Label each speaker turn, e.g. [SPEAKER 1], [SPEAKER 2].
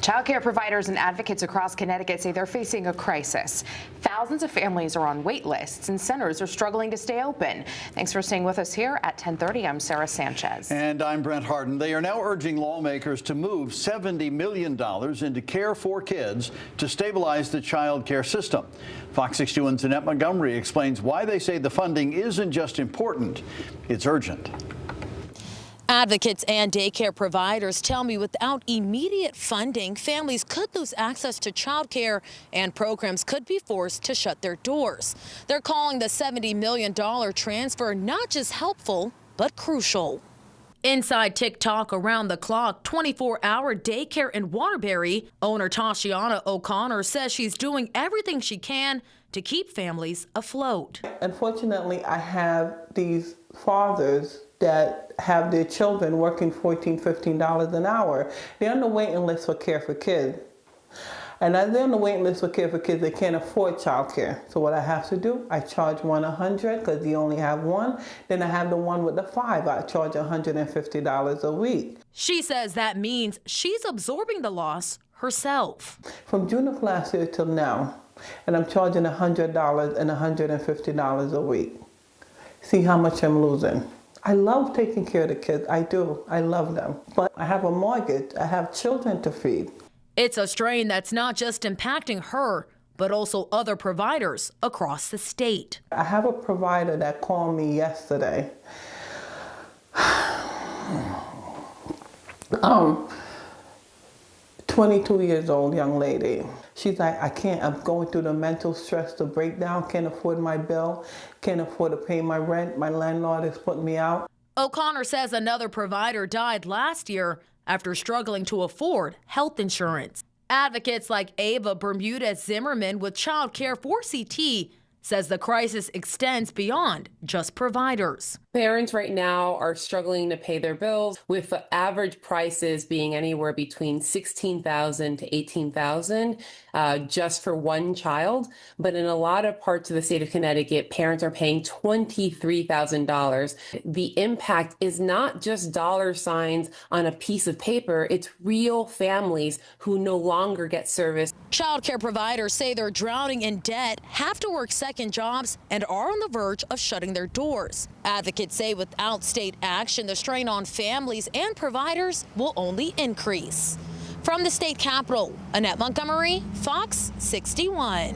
[SPEAKER 1] Childcare providers and advocates across Connecticut say they're facing a crisis. Thousands of families are on wait lists and centers are struggling to stay open. Thanks for staying with us here at 10:30. I'm Sarah Sanchez.
[SPEAKER 2] And I'm Brent Harden. They are now urging lawmakers to move $70 million into Care for Kids to stabilize the child care system. Fox 61's Annette Montgomery explains why they say the funding isn't just important, it's urgent.
[SPEAKER 3] Advocates and daycare providers tell me without immediate funding, families could lose access to child care and programs could be forced to shut their doors. They're calling the $70 million transfer not just helpful, but crucial. Inside TikTok around the clock, 24-hour daycare in Waterbury, owner Tashiana O'Connor says she's doing everything she can to keep families afloat.
[SPEAKER 4] Unfortunately, I have these fathers that have their children working $14, $15 an hour. They're on the waiting list for Care for Kids. And as they're on the waiting list for Care for Kids, they can't afford child care. So what I have to do, I charge one $100 because you only have one. Then I have the one with the 5. I charge $150 a week.
[SPEAKER 3] She says that means she's absorbing the loss herself.
[SPEAKER 4] From June of last year till now, and I'm charging $100 and $150 a week. See how much I'm losing. I love taking care of the kids. I do. I love them. But I have a mortgage. I have children to feed.
[SPEAKER 3] It's a strain that's not just impacting her, but also other providers across the state.
[SPEAKER 4] I have a provider that called me yesterday. 22 years old young lady. She's like, I can't, I'm going through the mental stress, the breakdown, can't afford my bill, can't afford to pay my rent, my landlord is putting me out.
[SPEAKER 3] O'Connor says another provider died last year after struggling to afford health insurance. Advocates like Ava Bermudez-Zimmerman with Child Care for CT says the crisis extends beyond just providers.
[SPEAKER 5] Parents right now are struggling to pay their bills, with the average prices being anywhere between $16,000 to $18,000 just for one child. But in a lot of parts of the state of Connecticut, parents are paying $23,000. The impact is not just dollar signs on a piece of paper. It's real families who no longer get service.
[SPEAKER 3] Child care providers say they're drowning in debt, have to work second jobs, and are on the verge of shutting their doors. Advocates say without state action, the strain on families and providers will only increase. From the state capitol, Annette Montgomery, Fox 61.